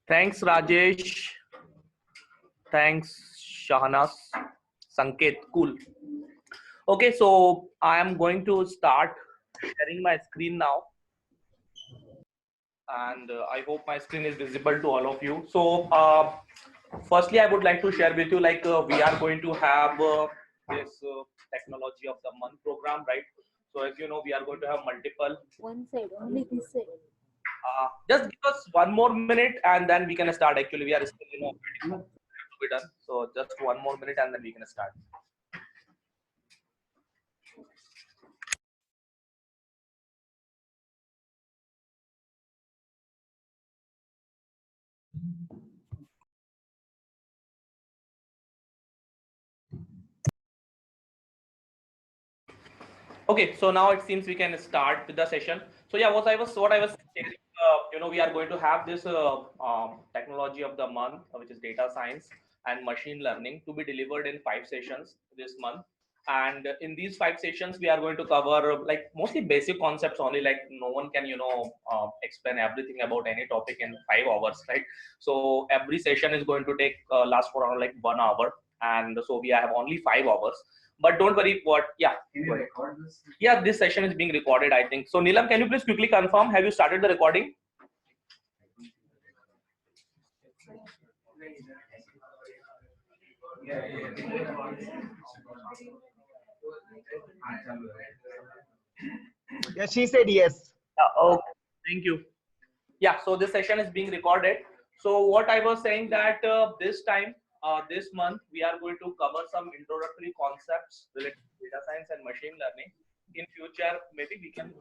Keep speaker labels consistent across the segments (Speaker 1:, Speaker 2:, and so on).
Speaker 1: Thanks, Rajesh. Thanks, Shahanas. Sanket, cool. Okay, so I am going to start sharing my screen now. And I hope my screen is visible to all of you. So, firstly, I would like to share with you we are going to have this Technology of the Month program, right? So, as you know, we are going to have multiple.
Speaker 2: One side, only this side.
Speaker 1: Just give us one more minute and then we can start. Actually, we are still, waiting to be done. So, just one more minute and then we can start. Okay, so now it seems we can start with the session. So yeah, what I was saying, we are going to have this technology of the month, which is data science and machine learning, to be delivered in 5 sessions this month. And in these 5 sessions, we are going to cover like mostly basic concepts only. Like no one can explain everything about any topic in 5 hours, right? So every session is going to take last for around like 1 hour, and so we have only 5 hours. But don't worry, Can you record this? Yeah, this session is being recorded, I think. So Neelam, can you please quickly confirm, have you started the recording?
Speaker 3: Yeah, she said yes.
Speaker 1: Okay, thank you. Yeah, so this session is being recorded. So what I was saying that this month, we are going to cover some introductory concepts related to data science and machine learning. In future, maybe we can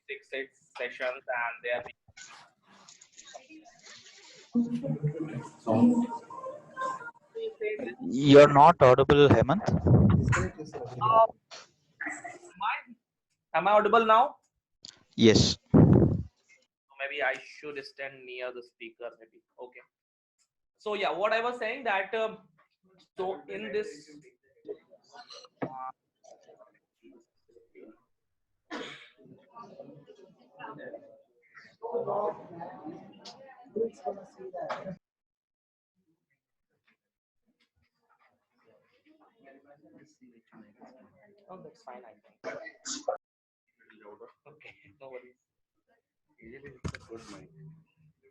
Speaker 1: six sessions, and there.
Speaker 4: You're not audible, Hemant.
Speaker 1: Am I audible now?
Speaker 4: Yes.
Speaker 1: Maybe I should stand near the speaker. Maybe okay. So yeah, what I was saying that so in this. Oh, that's fine, I think. Okay, no worries.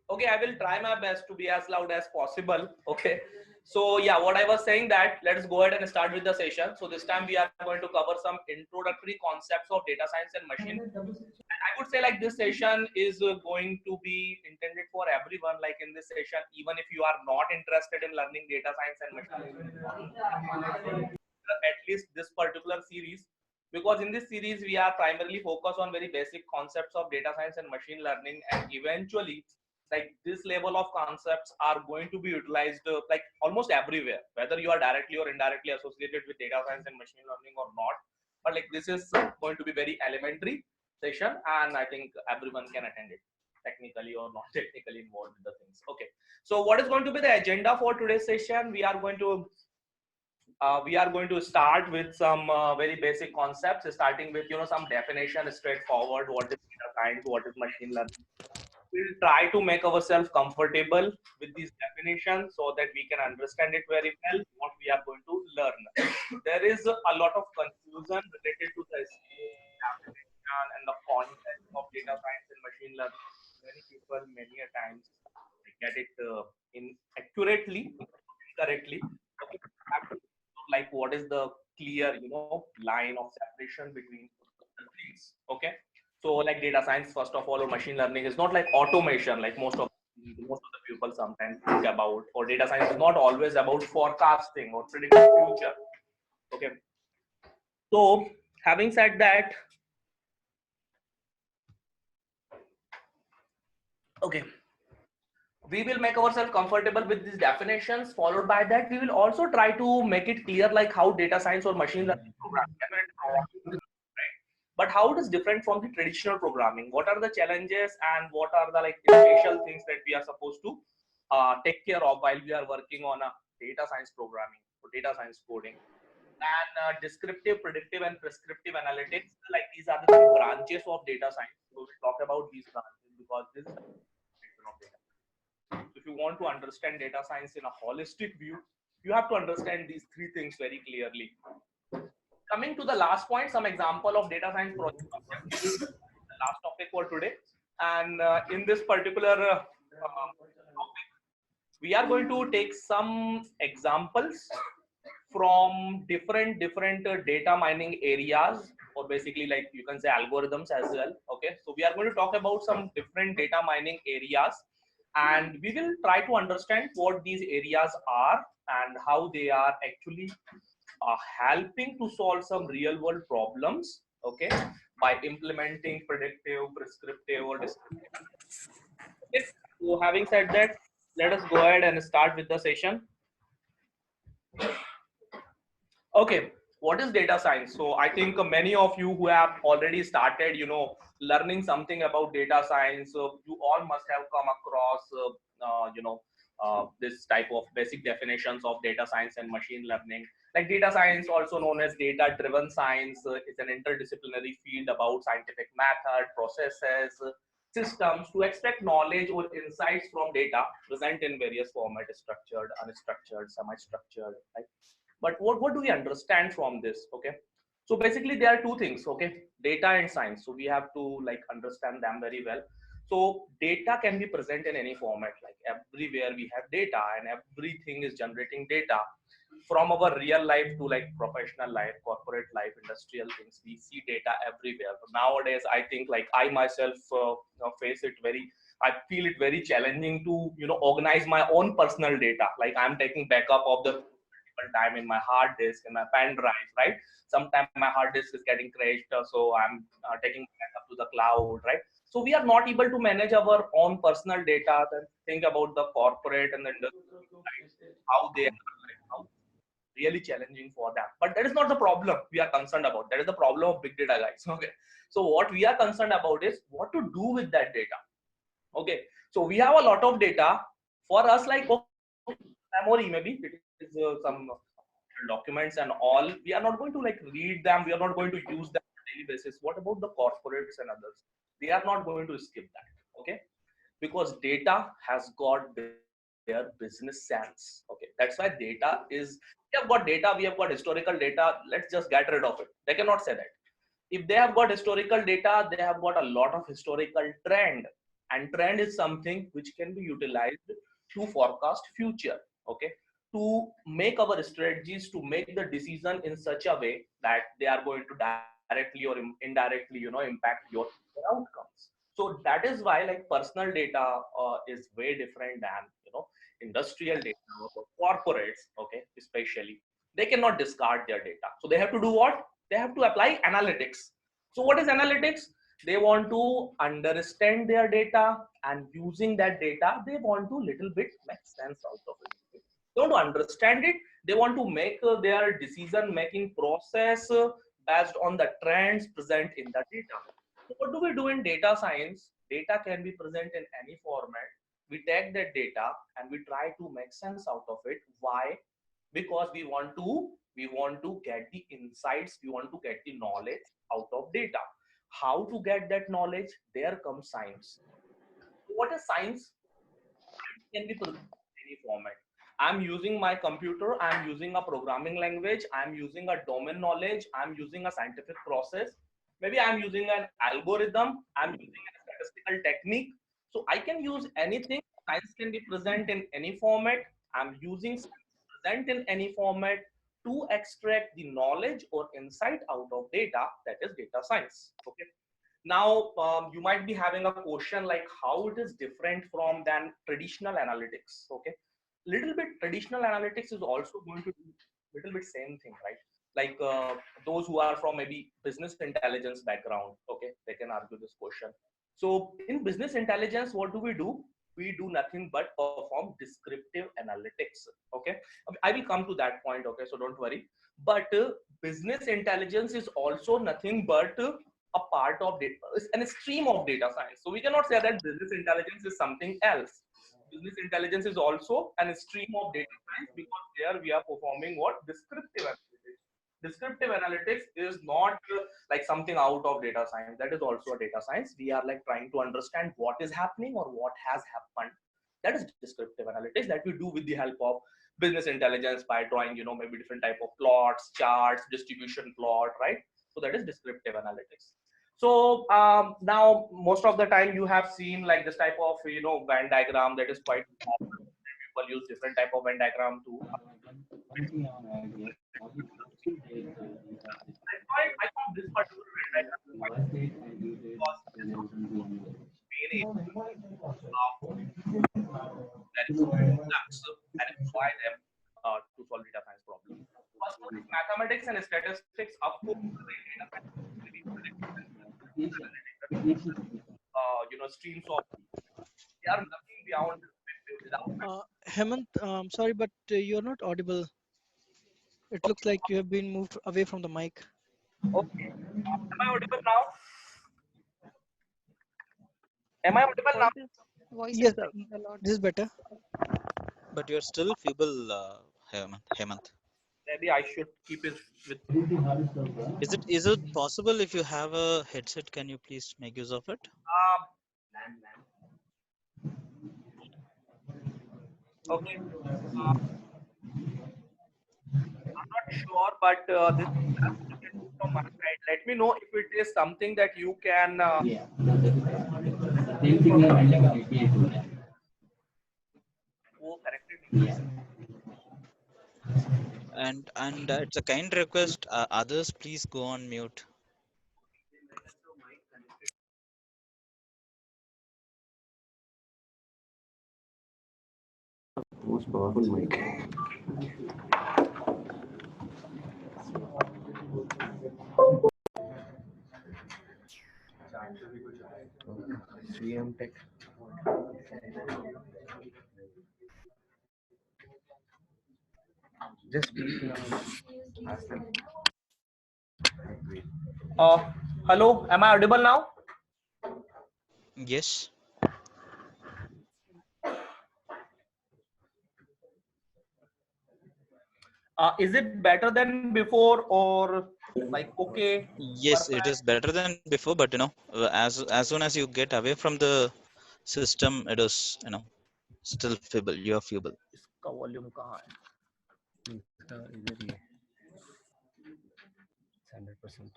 Speaker 1: Okay, I will try my best to be as loud as possible. Okay. So yeah, what I was saying that let's go ahead and start with the session. So this time we are going to cover some introductory concepts of data science and machine. And I would say like this session is going to be intended for everyone. Like in this session, even if you are not interested in learning data science and machine, at least this particular series, because in this series we are primarily focused on very basic concepts of data science and machine learning, and eventually like this level of concepts are going to be utilized like almost everywhere, whether you are directly or indirectly associated with data science and machine learning or not. But like this is going to be very elementary session, and I think everyone can attend it, technically or not technically involved with the things. Okay, so what is going to be the agenda for today's session? We are going to start with some very basic concepts, starting with some definition, straightforward. What is data science? What is machine learning? We'll try to make ourselves comfortable with these definitions so that we can understand it very well. What we are going to learn. There is a lot of confusion related to the definition and the concept of data science and machine learning. Many people, many a times, get it inaccurately, incorrectly. Okay, like what is the clear line of separation between the things. Okay, so like data science first of all, or machine learning is not like automation like most of the people sometimes think about, or data science is not always about forecasting or predicting future. Okay, so having said that, okay, we will make ourselves comfortable with these definitions. Followed by that, we will also try to make it clear like how data science or machine learning programming, right? But how it is different from the traditional programming. What are the challenges and what are the like essential things that we are supposed to take care of while we are working on a data science programming or data science coding? And descriptive, predictive, and prescriptive analytics, like these are the three branches of data science. So we'll talk about these branches because this is the foundation of data. So if you want to understand data science in a holistic view, you have to understand these three things very clearly. Coming to the last point, some example of data science project objectives, the last topic for today. And in this particular topic, we are going to take some examples from different data mining areas, or basically like you can say algorithms as well. Okay, so we are going to talk about some different data mining areas, and we will try to understand what these areas are and how they are actually helping to solve some real world problems, okay, by implementing predictive, prescriptive, or descriptive. Okay, so having said that, let us go ahead and start with the session. Okay, what is data science? So I think many of you who have already started, learning something about data science, you all must have come across, this type of basic definitions of data science and machine learning. Like data science, also known as data-driven science, is an interdisciplinary field about scientific method, processes, systems to extract knowledge or insights from data present in various formats: structured, unstructured, semi-structured, right? But what do we understand from this? Okay, so basically there are two things, okay, data and science. So we have to like understand them very well. So data can be present in any format, like everywhere we have data and everything is generating data from our real life to like professional life, corporate life, industrial things. We see data everywhere. But nowadays I think like I myself face it very, I feel it very challenging to organize my own personal data. Like I'm taking backup of the time in my hard disk and my pen drive, right? Sometimes my hard disk is getting crashed, so I'm taking backup to the cloud, right? So we are not able to manage our own personal data and think about the corporate and the industry, right? How they are, like, how really challenging for them. But that is not the problem we are concerned about. That is the problem of big data, guys. Okay. So what we are concerned about is what to do with that data. Okay. So we have a lot of data for us, like memory, maybe it is some documents and all. We are not going to like read them. We are not going to use them on a daily basis. What about the corporates and others? They are not going to skip that. Okay, because data has got their business sense. Okay, that's why data is, we have got data, we have got historical data, let's just get rid of it. They cannot say that. If they have got historical data, they have got a lot of historical trend, and trend is something which can be utilized to forecast future. Okay, to make our strategies, to make the decision in such a way that they are going to directly or indirectly impact your outcomes. So that is why like personal data is way different than industrial data or corporates. Okay, especially they cannot discard their data, so they have to do what? They have to apply analytics. So what is analytics? They want to understand their data, and using that data they want to little bit make sense out of it. They want to understand it. They want to make their decision making process based on the trends present in the data. So what do we do in data science? Data can be present in any format. We take that data and we try to make sense out of it. Why? Because we want to get the insights, we want to get the knowledge out of data. How to get that knowledge? There comes science. What is science? Can be presented in any format. I'm using my computer, I'm using a programming language, I'm using a domain knowledge, I'm using a scientific process, maybe I'm using an algorithm, I'm using a statistical technique. So I can use anything. Science can be present in any format. I'm using science present in any format to extract the knowledge or insight out of data. That is data science. Okay. Now, you might be having a question like how it is different from than traditional analytics. Okay, little bit traditional analytics is also going to do little bit same thing, right? Like those who are from maybe business intelligence background, okay, they can argue this question. So in business intelligence, what do? We do nothing but perform descriptive analytics. Okay, I will come to that point. Okay, so don't worry. But business intelligence is also nothing but a part of data, and a stream of data science. So we cannot say that business intelligence is something else. Business intelligence is also an stream of data science, because there we are performing what? Descriptive analytics. descriptive analytics is not like something out of data science. That is also a data science. We are like trying to understand what is happening or what has happened. That is descriptive analytics that we do with the help of business intelligence by drawing, maybe different type of plots, charts, distribution plot, right? So that is descriptive analytics. So now most of the time you have seen like this type of Venn diagram that is quite common. People use different type of Venn diagram to. I found this particular Venn diagram quite because this is main aim of that is complex and employ them to solve data science problem. First one is mathematics and statistics. Of course, like data science, we need predictive analytics, streams of. They are nothing beyond without.
Speaker 3: Hemant, sorry, but you're not audible. It looks like you have been moved away from the mic.
Speaker 1: Okay. Am I audible now? Am I audible now?
Speaker 5: Voice
Speaker 3: Yes,
Speaker 5: is breaking a lot.
Speaker 3: this is better.
Speaker 4: But you're still feeble, Hemant.
Speaker 1: Maybe I should keep it with.
Speaker 4: Is it possible if you have a headset, can you please make use of it?
Speaker 1: Okay. I'm not sure, but this is from my side. Let me know if it is something that you can. Correct it.
Speaker 4: And it's a kind request. Others, please go on mute.
Speaker 6: Most powerful mic. CM Tech. Just speak now. Ask them.
Speaker 1: Hello, am I audible now?
Speaker 4: Yes.
Speaker 1: Is it better than before or like okay?
Speaker 4: Yes, it is better than before, but as soon as you get away from the system, it is still feeble. You are feeble.
Speaker 1: इसका volume कहाँ है?
Speaker 6: इसका इधर ही है 100%.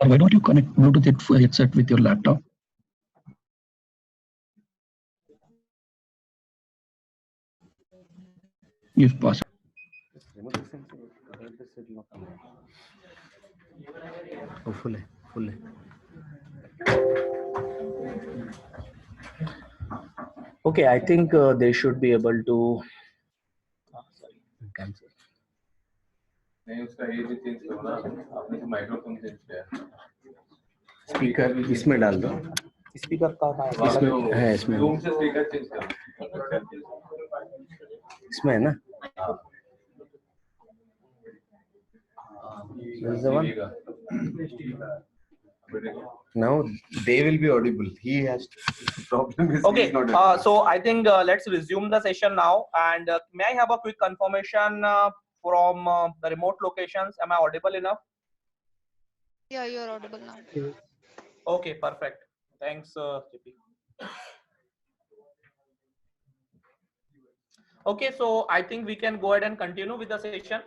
Speaker 7: Why don't you connect Bluetooth headset with your laptop? If possible.
Speaker 6: Remote access से other से lock करना है. Oh, full है. Okay, I think they should be able to cancel.
Speaker 8: नहीं उसका ये भी चेंज करो ना आपने तो माइक्रोफोन चेंज किया
Speaker 6: स्पीकर इसमें डाल दो.
Speaker 1: स्पीकर का
Speaker 6: इसमें है इसमें.
Speaker 8: रूम से स्पीकर चेंज करो
Speaker 6: इसमें है ना. This is the one. Now they will be audible. He has problem is
Speaker 1: Okay,
Speaker 6: he's not audible.
Speaker 1: so I think let's resume the session now. And may I have a quick confirmation from the remote locations? Am I audible enough?
Speaker 5: Yeah, you're audible now.
Speaker 1: Okay, perfect. Thanks, JP. Okay, so I think we can go ahead and continue with the session.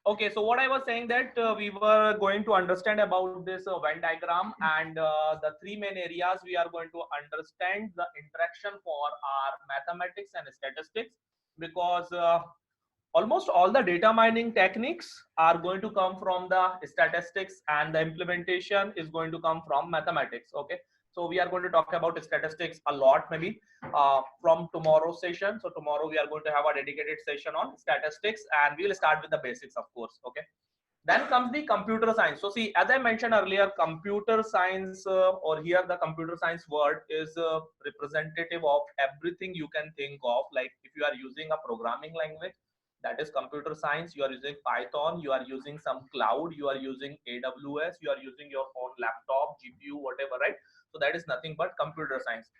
Speaker 1: Okay, so what I was saying that we were going to understand about this Venn diagram, and the three main areas we are going to understand the interaction for our mathematics and statistics, because almost all the data mining techniques are going to come from the statistics, and the implementation is going to come from mathematics. Okay, so we are going to talk about statistics a lot maybe from tomorrow's session. So tomorrow we are going to have a dedicated session on statistics, and we will start with the basics, of course. Okay, then comes the computer science. So see, as I mentioned earlier, computer science or here the computer science word is representative of everything you can think of. Like if you are using a programming language, that is computer science. You are using Python, you are using some cloud, you are using AWS, you are using your own laptop, GPU, whatever, right? So that is nothing but computer science.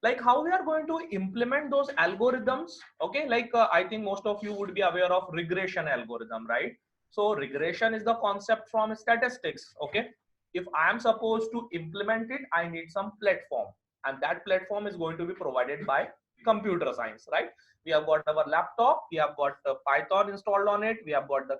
Speaker 1: like how we are going to implement those algorithms. Okay, like I think most of you would be aware of regression algorithm, right? So regression is the concept from statistics. Okay, if I am supposed to implement it, I need some platform, and that platform is going to be provided by computer science, right? We have got our laptop, we have got Python installed on it, we have got the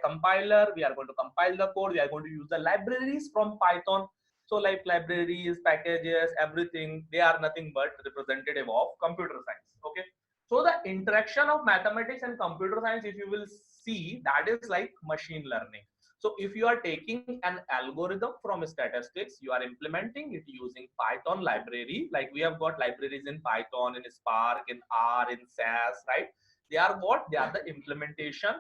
Speaker 1: compiler, we are going to compile the code, we are going to use the libraries from Python. So like libraries, packages, everything, they are nothing but representative of computer science. Okay, so the interaction of mathematics and computer science, if you will see, that is like machine learning. So if you are taking an algorithm from statistics, you are implementing it using Python library. Like we have got libraries in Python, in Spark, in R, in SAS, right? They are what? They are the implementation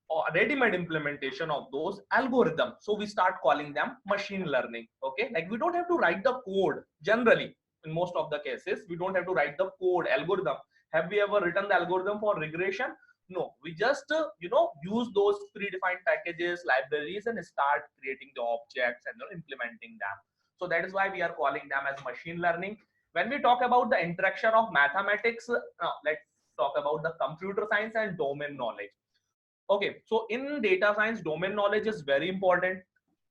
Speaker 1: or ready-made implementation of those algorithms. So we start calling them machine learning. Okay, like we don't have to write the code generally. In most of the cases, we don't have to write the code algorithm. Have we ever written the algorithm for regression? No, we just use those predefined packages, libraries, and start creating the objects and implementing them. So that is why we are calling them as machine learning. When we talk about the interaction of mathematics, let's talk about the computer science and domain knowledge. Okay, so in data science, domain knowledge is very important.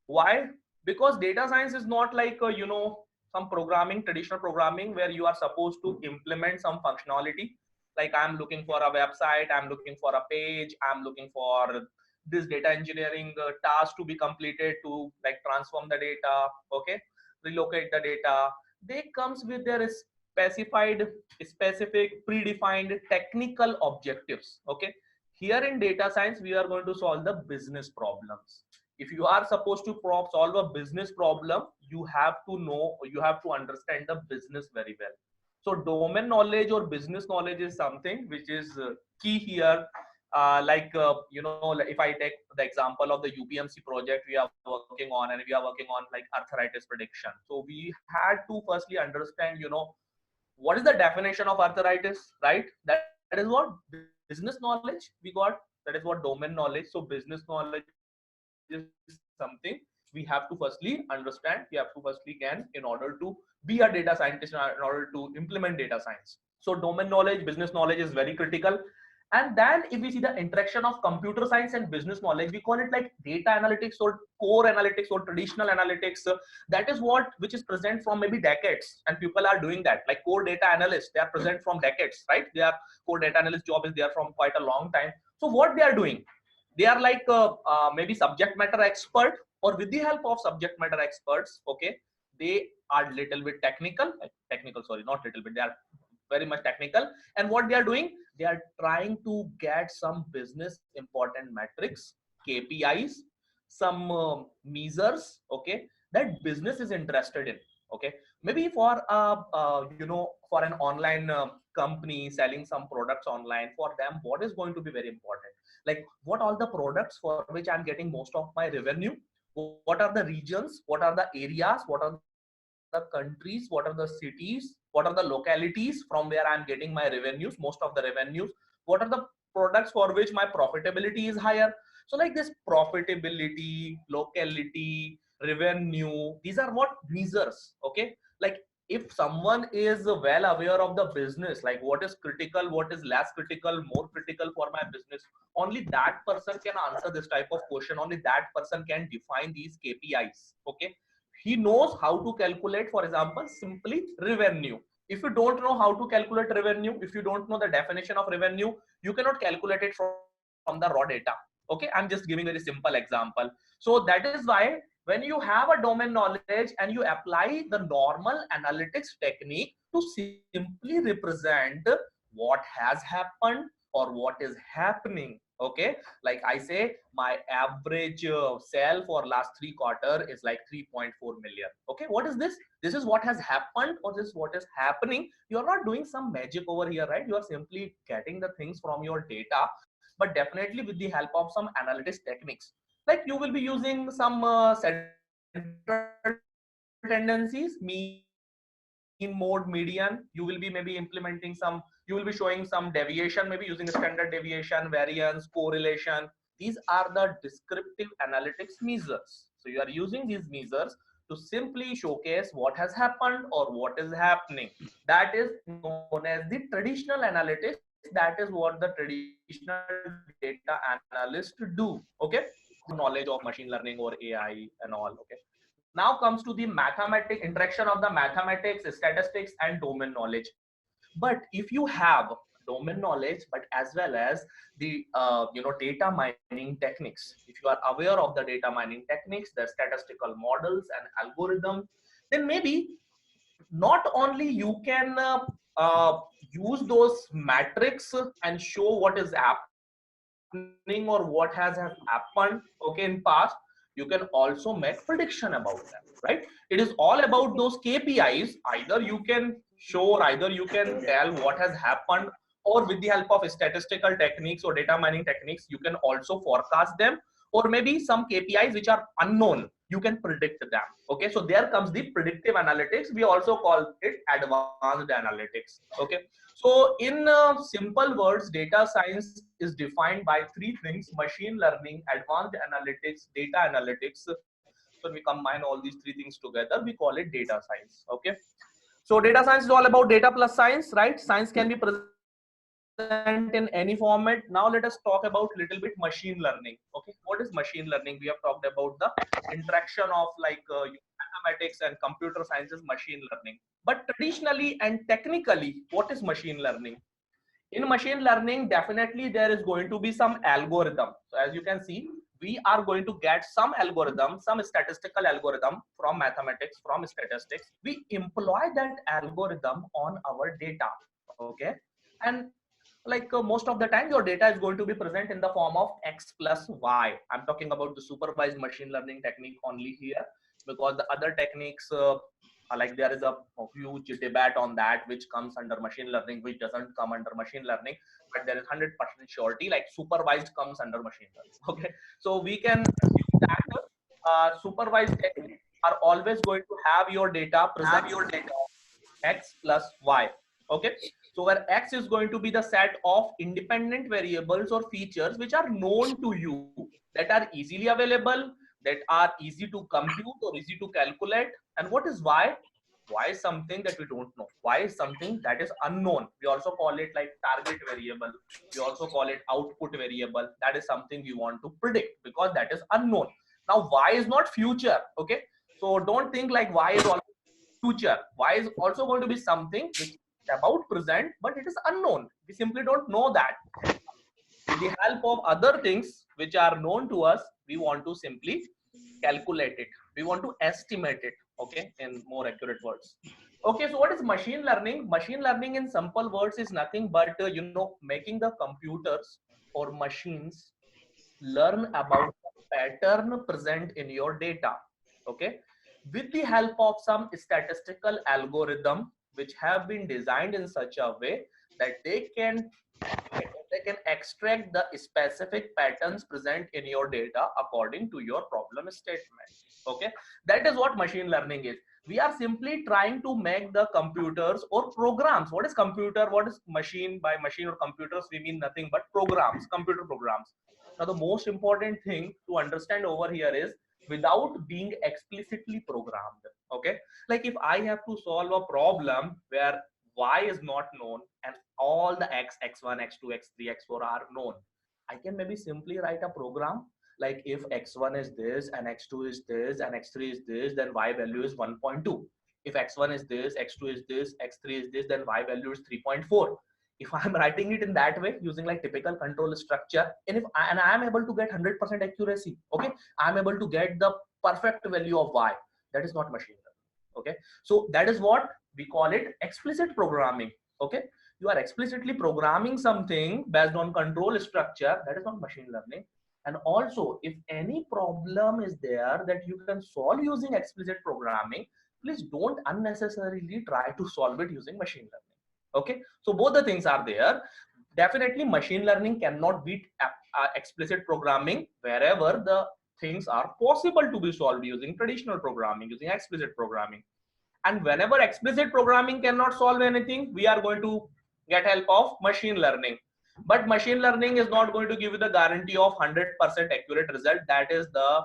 Speaker 1: Why? Because data science is not like some programming, traditional programming, where you are supposed to implement some functionality. Like I'm looking for a website, I'm looking for a page, I'm looking for this data engineering task to be completed to like transform the data, okay, relocate the data. They comes with their specific predefined technical objectives. Okay, here in data science, we are going to solve the business problems. If you are supposed to solve a business problem, you have to know, you have to understand the business very well. So domain knowledge or business knowledge is something which is key here. Like if I take the example of the UPMC project we are working on, and we are working on like arthritis prediction. So we had to firstly understand, what is the definition of arthritis, right? That is what business knowledge we got. That is what domain knowledge. So business knowledge is something we have to firstly understand, we have to firstly gain in order to be a data scientist, in order to implement data science. So domain knowledge, business knowledge is very critical. And then if we see the interaction of computer science and business knowledge, we call it like data analytics or core analytics or traditional analytics. That is what which is present from maybe decades, and people are doing that. Like core data analysts, they are present from decades, right? Their core data analyst job is there from quite a long time. So what they are doing, they are like maybe subject matter expert, or with the help of subject matter experts, okay, they are little bit technical, sorry, not little bit, they are very much technical. And what they are doing, they are trying to get some business important metrics, KPIs, some measures, okay, that business is interested in. Okay, maybe for for an online company selling some products online, for them what is going to be very important, like what all the products for which I'm getting most of my revenue, what are the regions, what are the areas, what are the countries, what are the cities, what are the localities from where I'm getting my revenues, most of the revenues, what are the products for which my profitability is higher. So like this profitability, locality, revenue, these are what measures. Okay, like if someone is well aware of the business, like what is critical, what is less critical, more critical for my business, only that person can answer this type of question, only that person can define these KPIs. Okay, he knows how to calculate, for example, simply revenue. If you don't know how to calculate revenue, if you don't know the definition of revenue, you cannot calculate it from the raw data. Okay, I'm just giving a very simple example. So that is why when you have a domain knowledge and you apply the normal analytics technique to simply represent what has happened or what is happening. Okay, like I say, my average sale for last 3 quarters is like 3.4 million. Okay, what is this? This is what has happened, or this is what is happening. You are not doing some magic over here, right? You are simply getting the things from your data, but definitely with the help of some analytics techniques. Like you will be using some central tendencies, mean, mode, median. You will be maybe implementing some, you will be showing some deviation, maybe using a standard deviation, variance, correlation. These are the descriptive analytics measures. So you are using these measures to simply showcase what has happened or what is happening. That is known as the traditional analytics. That is what the traditional data analysts do. Okay, knowledge of machine learning or AI and all. Okay. Now comes to the mathematic interaction of the mathematics, statistics, and domain knowledge. But if you have domain knowledge, but as well as the data mining techniques, if you are aware of the data mining techniques, the statistical models and algorithms, then maybe not only you can use those metrics and show what is happening or what has happened, okay, in past, you can also make prediction about them, right? It is all about those KPIs. Either you can show or either you can tell what has happened, or with the help of statistical techniques or data mining techniques, you can also forecast them, or maybe some KPIs which are unknown, you can predict them. Okay, so there comes the predictive analytics. We also call it advanced analytics. Okay, so in simple words, data science is defined by three things: machine learning, advanced analytics, data analytics. So we combine all these three things together, we call it data science. Okay, so data science is all about data plus science, right? Science can be present in any format. Now let us talk about little bit machine learning. Okay, what is machine learning? We have talked about the interaction of like mathematics and computer sciences, machine learning. But traditionally and technically, what is machine learning? In machine learning, definitely there is going to be some algorithm. So as you can see, we are going to get some algorithm, some statistical algorithm from mathematics, from statistics. We employ that algorithm on our data. Okay, and like most of the time your data is going to be present in the form of x plus y. I'm talking about the supervised machine learning technique only here, because the other techniques like there is a huge debate on that which comes under machine learning, which doesn't come under machine learning, but there is 100% surety like supervised comes under machine learning. Okay, so we can use that. Supervised techniques are always going to have your data present x plus y. Okay, so where x is going to be the set of independent variables or features which are known to you, that are easily available, that are easy to compute or easy to calculate. And what is y? Y is something that we don't know. Y is something that is unknown. We also call it like target variable. We also call it output variable. That is something we want to predict because that is unknown. Now y is not future. Okay, so don't think like y is always future. Y is also going to be something which is about present, but it is unknown. We simply don't know that. With the help of other things which are known to us, we want to simply calculate it. We want to estimate it. Okay, in more accurate words. Okay, so what is machine learning? Machine learning in simple words is nothing but making the computers or machines learn about the pattern present in your data. Okay, with the help of some statistical algorithm which have been designed in such a way that they can extract the specific patterns present in your data according to your problem statement. Okay, that is what machine learning is. We are simply trying to make the computers or programs. What is computer? What is machine? By machine or computers, we mean nothing but programs, computer programs. Now, the most important thing to understand over here is without being explicitly programmed. Okay, like if I have to solve a problem where y is not known and all the x1, x2, x3, x4 are known, I can maybe simply write a program like if x1 is this and x2 is this and x3 is this, then y value is 1.2. If x1 is this, x2 is this, x3 is this, then y value is 3.4. If I'm writing it in that way using like typical control structure, and I am able to get 100% accuracy, okay, I'm able to get the perfect value of y. That is not machine learning. Okay, so that is what we call it explicit programming. Okay, you are explicitly programming something based on control structure. That is not machine learning. And also, if any problem is there that you can solve using explicit programming, please don't unnecessarily try to solve it using machine learning. Okay, so both the things are there. Definitely machine learning cannot beat explicit programming wherever the things are possible to be solved using traditional programming, using explicit programming. And whenever explicit programming cannot solve anything, we are going to get help of machine learning. But machine learning is not going to give you the guarantee of 100% accurate result. That is the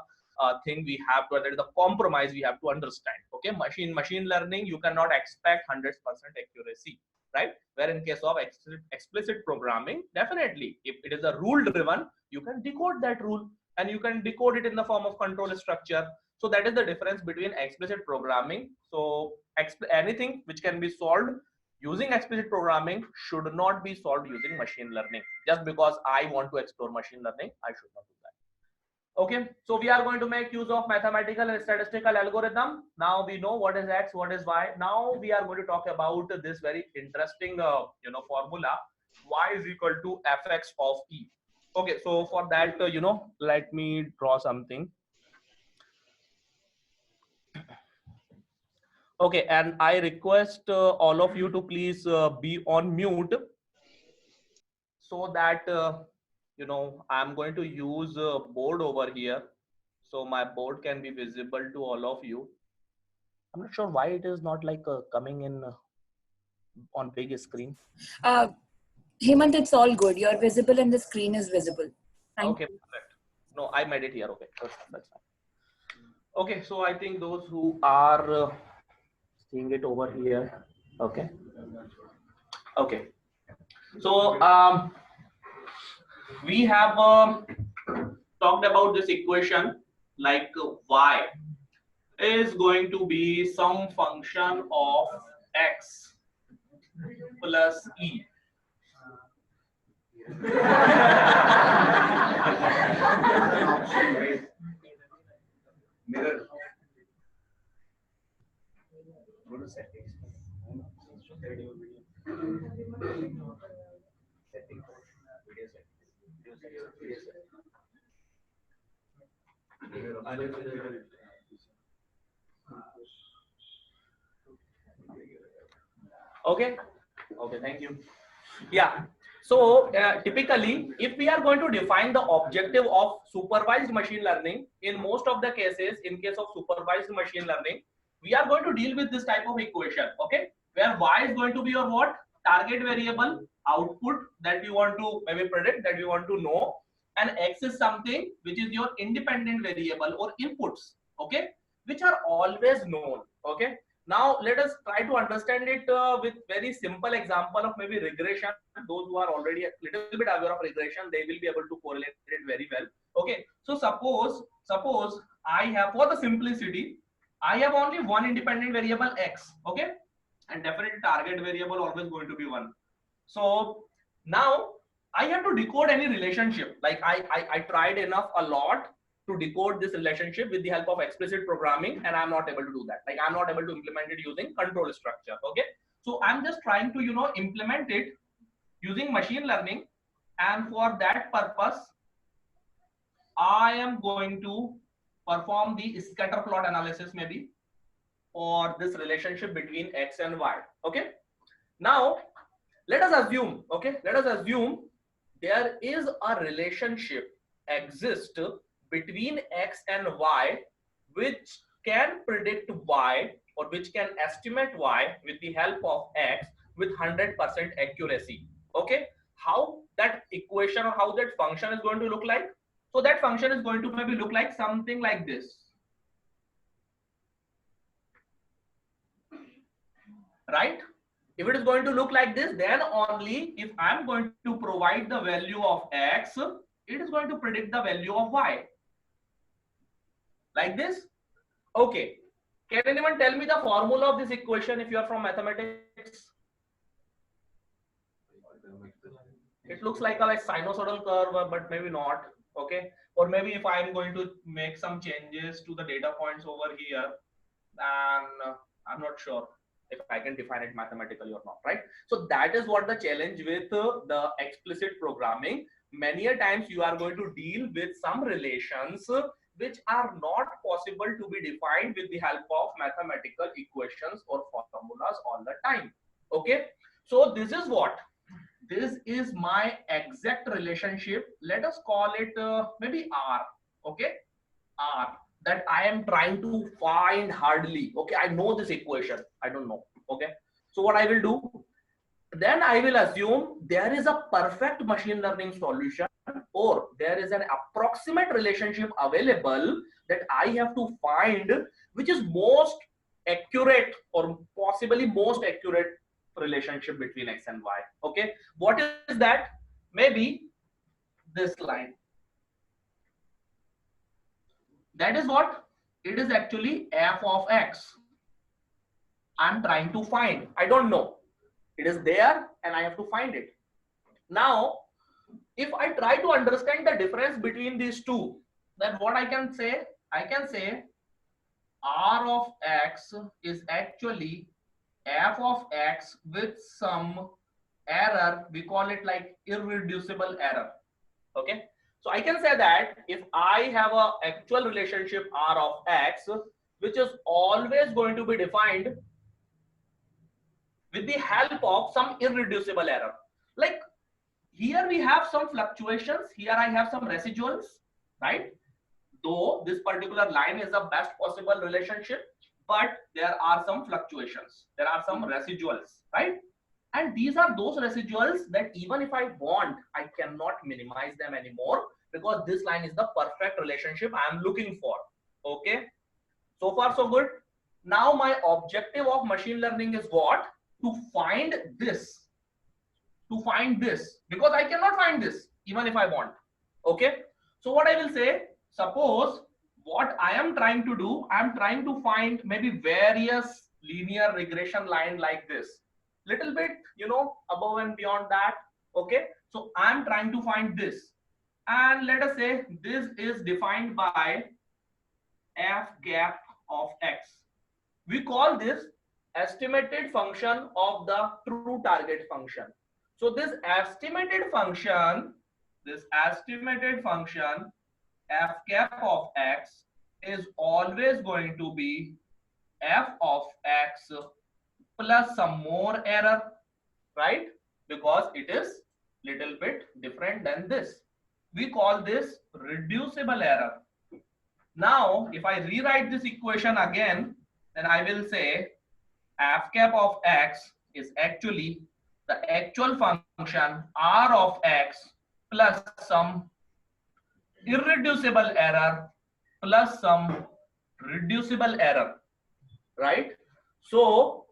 Speaker 1: thing we have to, that is the compromise we have to understand. Okay, machine learning, you cannot expect 100% accuracy, right? Where in case of explicit programming, definitely, if it is a rule driven, you can decode that rule and you can decode it in the form of control structure. So that is the difference between explicit programming. So anything which can be solved using explicit programming should not be solved using machine learning. Just because I want to explore machine learning, I should not do that. Okay, so we are going to make use of mathematical and statistical algorithm. Now we know what is X, what is Y. Now we are going to talk about this very interesting formula, Y is equal to fx of E. Okay, so for that, let me draw something. Okay, and I request all of you to please be on mute, so that I'm going to use a board over here, so my board can be visible to all of you. I'm not sure why it is not like coming in on big screen.
Speaker 2: Hemant, it's all good. You're visible and the screen is visible. Thank
Speaker 1: Okay,
Speaker 2: you.
Speaker 1: perfect. No, I made it here. Okay, that's fine. Okay, so I think those who are seeing it over here. Okay. Okay. So we have talked about this equation, like y is going to be some function of x plus e.
Speaker 6: Mirror. Go to settings. Settings. Video settings.
Speaker 1: Okay. Okay, thank you. Yeah. So typically, if we are going to define the objective of supervised machine learning, in most of the cases, in case of supervised machine learning, we are going to deal with this type of equation, okay, where y is going to be your what? Target variable, output that we want to maybe predict, that we want to know, and x is something which is your independent variable or inputs, okay, which are always known, okay. Now let us try to understand it with very simple example of maybe regression. Those who are already a little bit aware of regression, they will be able to correlate it very well. Okay, so suppose I have, for the simplicity, I have only one independent variable x, okay, and definitely target variable always going to be 1. So now I have to decode any relationship. Like I tried enough a lot to decode this relationship with the help of explicit programming, and I'm not able to do that. Like I'm not able to implement it using control structure. Okay, so I'm just trying to implement it using machine learning, and for that purpose I am going to perform the scatter plot analysis maybe for this relationship between x and y. Okay, now let us assume, okay, let us assume there is a relationship exist between x and y which can predict y, or which can estimate y with the help of x with 100% accuracy. Okay, how that equation or how that function is going to look like? So that function is going to maybe look like something like this, right? If it is going to look like this, then only if I'm going to provide the value of x, it is going to predict the value of y. Like this. Okay, can anyone tell me the formula of this equation if you are from mathematics? It looks like a sinusoidal curve, but maybe not. Okay, or maybe if I'm going to make some changes to the data points over here, then I'm not sure if I can define it mathematically or not, right? So that is what the challenge with the explicit programming. Many a times you are going to deal with some relations which are not possible to be defined with the help of mathematical equations or formulas all the time. Okay, so this is what, this is my exact relationship. Let us call it maybe R. Okay, R, that I am trying to find hardly. Okay, I know this equation, I don't know. Okay, so what I will do, then I will assume there is a perfect machine learning solution or there is an approximate relationship available that I have to find, which is most accurate or possibly most accurate relationship between X and Y. Okay, what is that? Maybe this line. That is what it is actually f of X. I'm trying to find. I don't know. It is there and I have to find it. Now, if I try to understand the difference between these two, then what I can say R of X is actually f of X with some error. We call it like irreducible error. Okay. So I can say that if I have a actual relationship R of X, which is always going to be defined with the help of some irreducible error. Like here we have some fluctuations, here I have some residuals, right? Though this particular line is the best possible relationship, but there are some fluctuations, there are some residuals, right? And these are those residuals that even if I want, I cannot minimize them anymore, because this line is the perfect relationship I am looking for. Okay, so far so good. Now my objective of machine learning is what? To find this, because I cannot find this even if I want. Okay, so what I will say, suppose what I am trying to do, I am trying to find maybe various linear regression line like this, little bit, you know, above and beyond that. Okay, so I am trying to find this, and let us say this is defined by f gap of X. We call this estimated function of the true target function. So this estimated function f cap of X is always going to be f of X plus some more error, right? Because it is little bit different than this. We call this reducible error. Now, if I rewrite this equation again, then I will say f cap of X is actually the actual function R of X plus some irreducible error plus some reducible error, right? So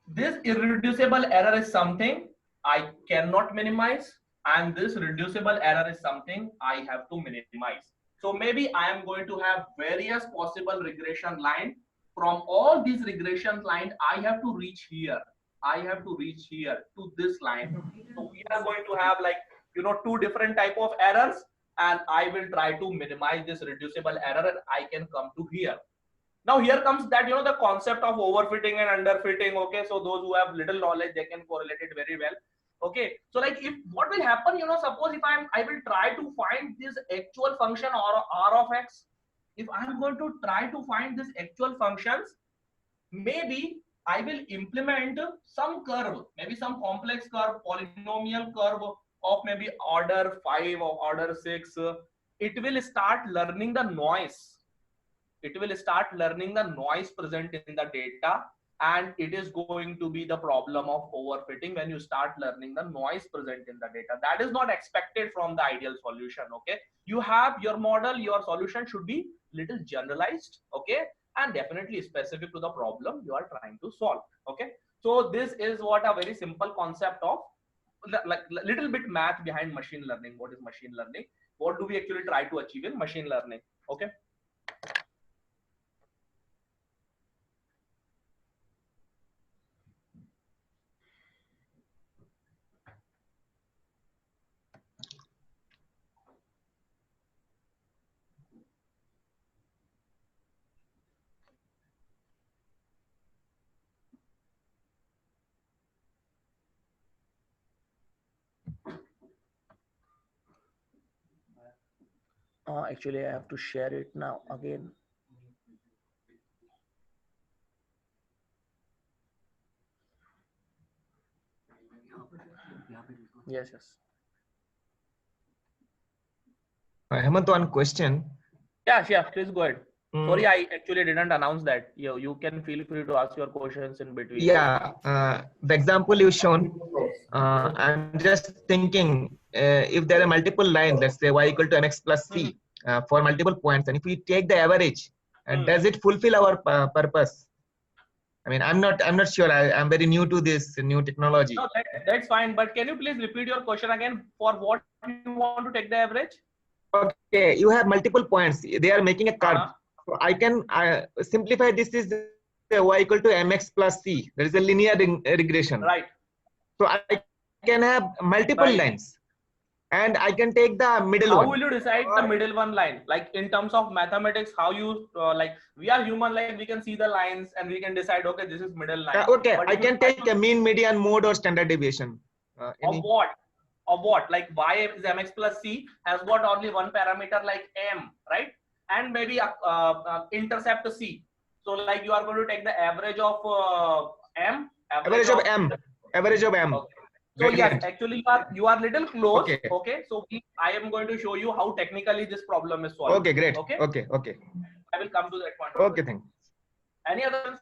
Speaker 1: this irreducible error is something I cannot minimize, and this reducible error is something I have to minimize. So maybe I am going to have various possible regression line. From all these regression lines, I have to reach here. I have to reach here to this line. So we are going to have, like, you know, two different type of errors, and I will try to minimize this reducible error, and I can come to here. Now here comes that, you know, the concept of overfitting and underfitting. Okay, so those who have little knowledge, they can correlate it very well. Okay, so like if what will happen, you know, suppose if I will try to find this actual function or R of X. If I'm going to try to find this actual functions, maybe I will implement some curve, maybe some complex curve, polynomial curve of maybe order 5 or order 6. It will start learning the noise. It will start learning the noise present in the data, and it is going to be the problem of overfitting when you start learning the noise present in the data. That is not expected from the ideal solution. Okay, you have your model, your solution should be little generalized, okay, and definitely specific to the problem you are trying to solve. Okay, so this is what a very simple concept of, like, little bit math behind machine learning. What is machine learning? What do we actually try to achieve in machine learning? Okay. Actually, I have to share it now again. Yes.
Speaker 9: Hemant, one question.
Speaker 1: Yeah, please go ahead. Sorry, I actually didn't announce that. You can feel free to ask your questions in between.
Speaker 9: Yeah, the example you shown, I'm just thinking if there are multiple lines, let's say y equal to mx plus c for multiple points, and if we take the average, does it fulfill our purpose? I mean, I'm not sure. I'm very new to this new technology.
Speaker 1: No, that's fine. But can you please repeat your question again? For what you want to take the average?
Speaker 9: Okay, you have multiple points. They are making a curve.
Speaker 1: Uh-huh.
Speaker 9: So I can simplify this is y equal to mx plus c. There is a linear regression.
Speaker 1: Right.
Speaker 9: So I can have multiple
Speaker 1: Right.
Speaker 9: lines, and I can take the middle
Speaker 1: How
Speaker 9: one.
Speaker 1: will you decide the middle one line? Like in terms of mathematics, how you like we are human, like we can see the lines and we can decide, okay, this is middle line.
Speaker 9: Okay,
Speaker 1: But
Speaker 9: I
Speaker 1: if you
Speaker 9: can
Speaker 1: try
Speaker 9: take
Speaker 1: to-
Speaker 9: a mean, median, mode, or standard deviation.
Speaker 1: of what? Of what? Like y is mx plus c has got only one parameter like m, right? And maybe intercept c. So like you are going to take the average of m.
Speaker 9: Average of m. Average of m.
Speaker 1: Okay. So yes, actually you are little close.
Speaker 9: Okay.
Speaker 1: Okay. So I am going to show you how technically this problem is solved.
Speaker 9: Okay, great.
Speaker 1: Okay.
Speaker 9: Okay, okay.
Speaker 1: I will come to that point.
Speaker 9: Okay, thank you.
Speaker 1: Any other?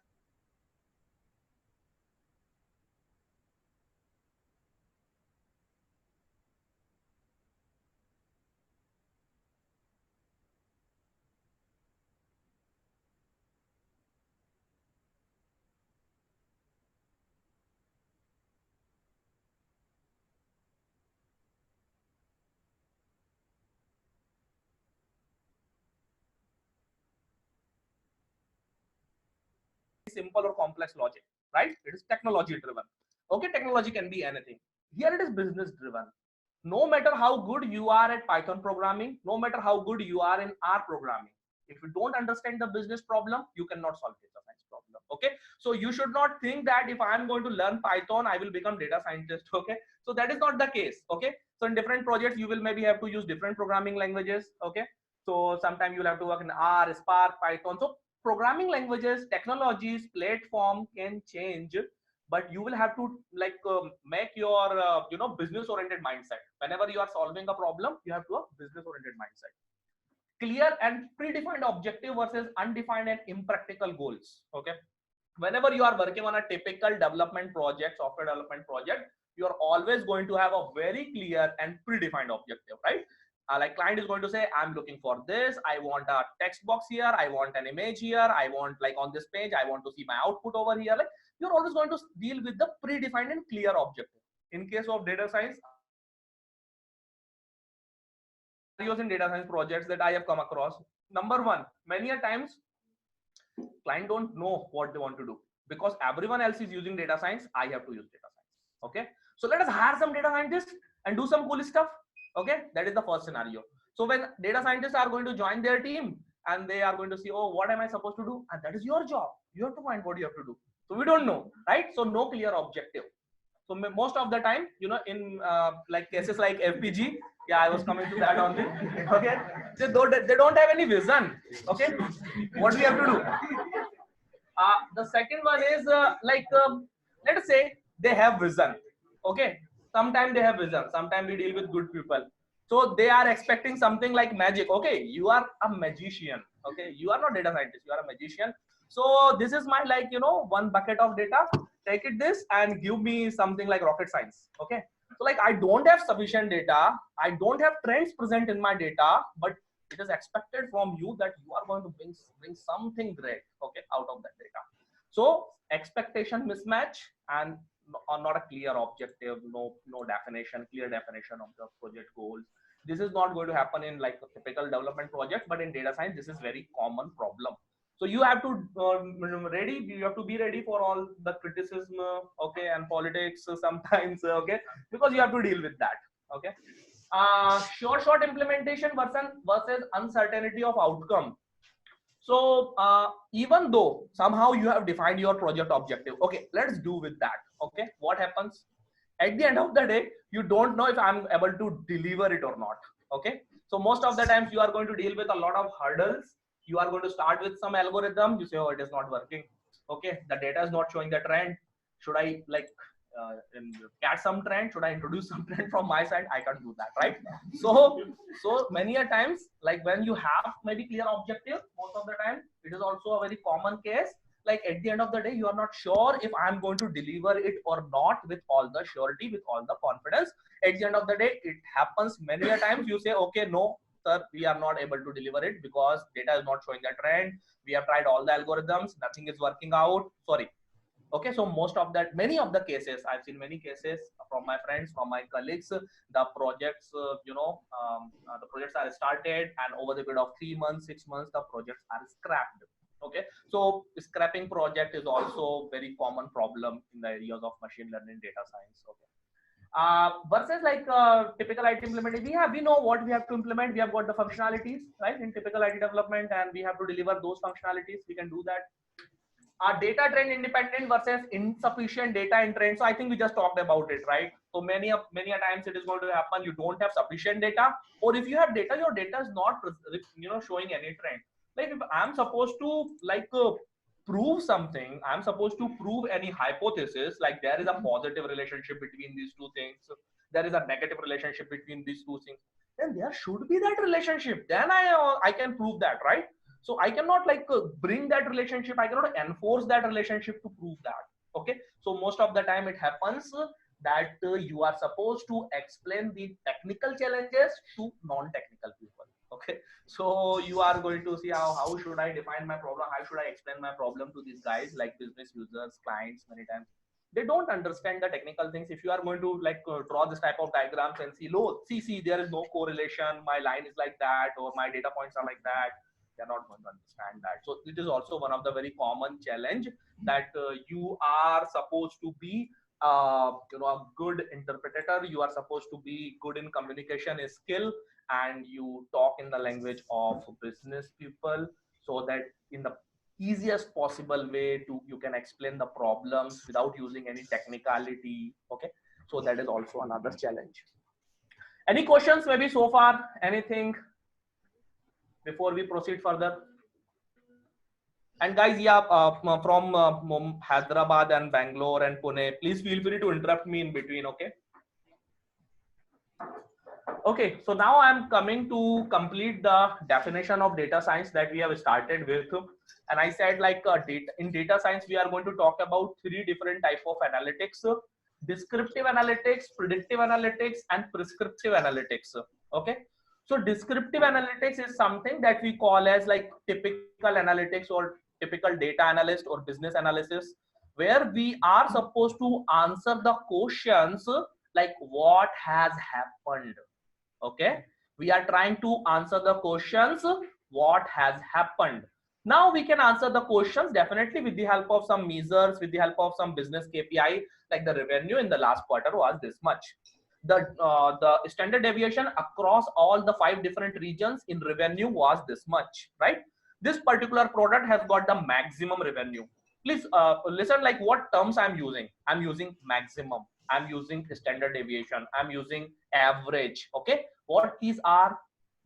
Speaker 1: Simple or complex logic, right? It is technology driven. Okay, technology can be anything. Here it is business driven. No matter how good you are at Python programming, no matter how good you are in R programming, if you don't understand the business problem, you cannot solve data science problem. Okay, so you should not think that if I'm going to learn Python, I will become data scientist. Okay, so that is not the case. Okay, so in different projects, you will maybe have to use different programming languages. Okay, so sometimes you'll have to work in R, Spark, Python. So programming languages, technologies, platform can change, but you will have to like make your business oriented mindset. Whenever you are solving a problem, you have to have business oriented mindset. Clear and predefined objective versus undefined and impractical goals. Okay, whenever you are working on a typical development project, software development project, you are always going to have a very clear and predefined objective, right? Like client is going to say, I'm looking for this, I want a text box here, I want an image here, I want like on this page, I want to see my output over here. Like you're always going to deal with the predefined and clear objective. In case of data science, in data science projects that I have come across, number one, many a times client don't know what they want to do because everyone else is using data science. I have to use data science. Okay, so let us hire some data scientists and do some cool stuff. Okay, that is the first scenario. So when data scientists are going to join their team and they are going to see, oh, what am I supposed to do? And that is your job. You have to find what you have to do. So we don't know, right? So no clear objective. So most of the time, in like cases like FPG, yeah, I was coming to that only. Okay, they don't have any vision. Okay, what we have to do? The second one is let us say they have vision. Okay, sometimes they have vision. Sometimes we deal with good people. So they are expecting something like magic. Okay, you are a magician. Okay, you are not data scientist. You are a magician. So this is my one bucket of data. Take it this and give me something like rocket science. Okay, so like I don't have sufficient data. I don't have trends present in my data, but it is expected from you that you are going to bring something great, okay, out of that data. So expectation mismatch and not a clear objective, no definition, clear definition of the project goals. This is not going to happen in like a typical development project, but in data science, this is very common problem. So you have to you have to be ready for all the criticism, okay, and politics sometimes, okay, because you have to deal with that, okay. Short implementation versus uncertainty of outcome. So even though somehow you have defined your project objective, okay, let's do with that. Okay, what happens at the end of the day? You don't know if I'm able to deliver it or not. Okay, so most of the times you are going to deal with a lot of hurdles. You are going to start with some algorithm. You say, oh, it is not working. Okay, the data is not showing the trend. Should I like get some trend? Should I introduce some trend from my side? I can't do that, right? So many a times, like when you have maybe clear objective, most of the time it is also a very common case. like at the end of the day, you are not sure if I'm going to deliver it or not with all the surety, with all the confidence. At the end of the day, it happens many a times. You say, okay, no, sir, we are not able to deliver it because data is not showing the trend. We have tried all the algorithms, nothing is working out. Sorry. Okay, so most of that, many of the cases, I've seen many cases from my friends, from my colleagues, the projects, the projects are started, and over the period of 3 months, 6 months, the projects are scrapped. Okay, so scrapping project is also very common problem in the areas of machine learning, data science. Okay. Versus like typical IT implementation, we know what we have to implement. We have got the functionalities, right, in typical IT development, and we have to deliver those functionalities. We can do that. Data trend independent versus insufficient data in trend. So I think we just talked about it, right? So many a times it is going to happen. You don't have sufficient data, or if you have data, your data is not, showing any trend. Like if I'm supposed to prove something, I'm supposed to prove any hypothesis, like there is a positive relationship between these two things, there is a negative relationship between these two things, then there should be that relationship. Then I can prove that, right? So I cannot bring that relationship. I cannot enforce that relationship to prove that. Okay. So most of the time it happens that you are supposed to explain the technical challenges to non-technical people. Okay. So you are going to see how should I define my problem? How should I explain my problem to these guys, like business users, clients? Many times they don't understand the technical things. If you are going to draw this type of diagrams and see, there is no correlation. My line is like that, or my data points are like that. They're not going to understand that. So it is also one of the very common challenge that you are supposed to be a good interpreter. You are supposed to be good in communication skill, and you talk in the language of business people, so that in the easiest possible way you can explain the problems without using any technicality. Okay, so that is also another challenge. Any questions maybe so far? Anything before we proceed further? And guys, from Hyderabad and Bangalore and Pune, please feel free to interrupt me in between. Okay. Okay, so now I'm coming to complete the definition of data science that we have started with. And I said in data science, we are going to talk about 3 different types of analytics: descriptive analytics, predictive analytics, and prescriptive analytics. Okay. So descriptive analytics is something that we call as typical analytics or typical data analyst or business analysis, where we are supposed to answer the questions like what has happened. Okay, we are trying to answer the questions what has happened. Now we can answer the questions definitely with the help of some measures, with the help of some business KPI, like the revenue in the last quarter was this much. The standard deviation across all the 5 different regions in revenue was this much, right? This particular product has got the maximum revenue. Please listen what terms I'm using. I'm using maximum, I'm using standard deviation, I'm using average. Okay, what these are?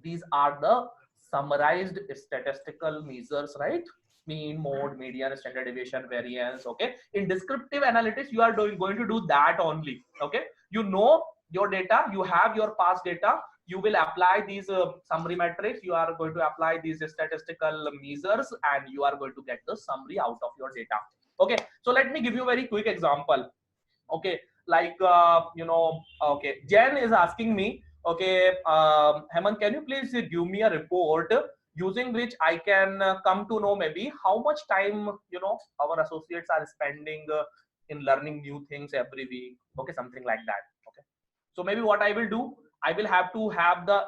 Speaker 1: These are the summarized statistical measures, right? Mean, mode, median, standard deviation, variance. Okay, in descriptive analytics you are going to do that only. Okay, you know your data, you have your past data, you will apply these summary metrics, you are going to apply these statistical measures, and you are going to get the summary out of your data. Okay, so let me give you a very quick example. Okay, okay, Jen is asking me, okay, Hemant, can you please give me a report using which I can come to know maybe how much time our associates are spending in learning new things every week. Okay, something like that. Okay, so maybe what I will do, I will have to have the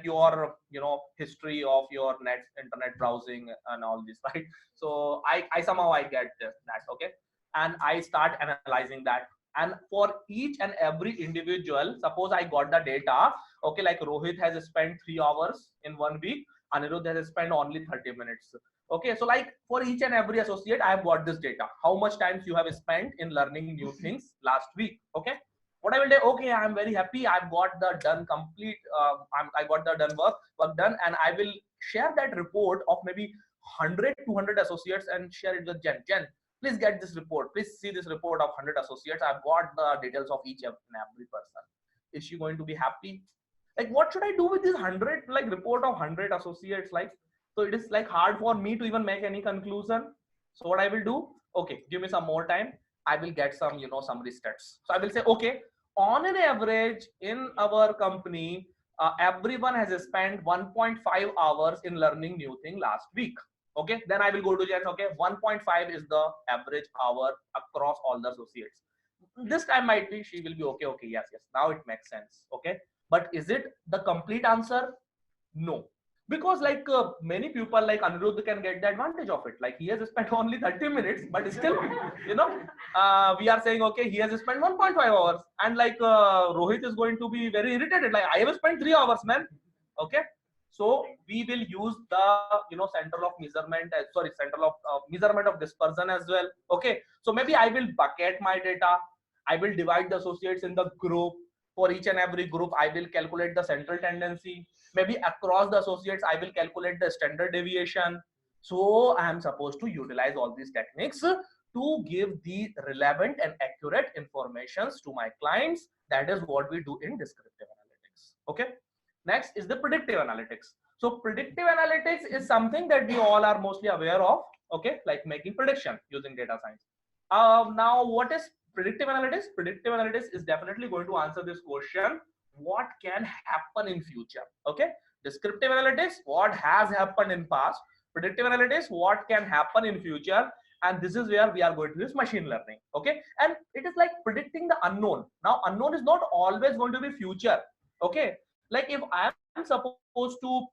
Speaker 1: your history of your internet browsing and all this, right? So I somehow I get that. Okay, and I start analyzing that. And for each and every individual, suppose I got the data, okay, like Rohit has spent 3 hours in 1 week, Anirudh has spent only 30 minutes. Okay, so for each and every associate, I have got this data. How much time you have spent in learning new things last week? Okay, what I will do, okay, I'm very happy, I've got the done complete, I got the done work done, and I will share that report of maybe 100, 200 associates and share it with Jen. Please get this report. Please see this report of 100 associates. I've got the details of each and every person. Is she going to be happy? What should I do with this 100 report of 100 associates? So it is hard for me to even make any conclusion. So what I will do, okay, give me some more time. I will get some, summary stats. So I will say, okay, on an average in our company, everyone has spent 1.5 hours in learning new thing last week. Okay, then I will go to Jen. Okay, 1.5 is the average hour across all the associates. This time might be she will be okay. Okay, yes, now it makes sense. Okay, but is it the complete answer? No, because like many people like Anirudh can get the advantage of it. Like he has spent only 30 minutes, but still, we are saying, okay, he has spent 1.5 hours, and like Rohit is going to be very irritated. Like I have spent 3 hours, man. Okay, so we will use the center of measurement, center of measurement of dispersion as well. Okay, so maybe I will bucket my data. I will divide the associates in the group. For each and every group, I will calculate the central tendency. Maybe across the associates, I will calculate the standard deviation. So I am supposed to utilize all these techniques to give the relevant and accurate informations to my clients. That is what we do in descriptive analytics. Okay. Next is the predictive analytics. So predictive analytics is something that we all are mostly aware of. Okay, like making prediction using data science. Now, what is predictive analytics? Predictive analytics is definitely going to answer this question: what can happen in future? Okay, descriptive analytics, what has happened in past. Predictive analytics, what can happen in future. And this is where we are going to use machine learning. Okay, and it is like predicting the unknown. Now, unknown is not always going to be future. Okay, like if I am supposed to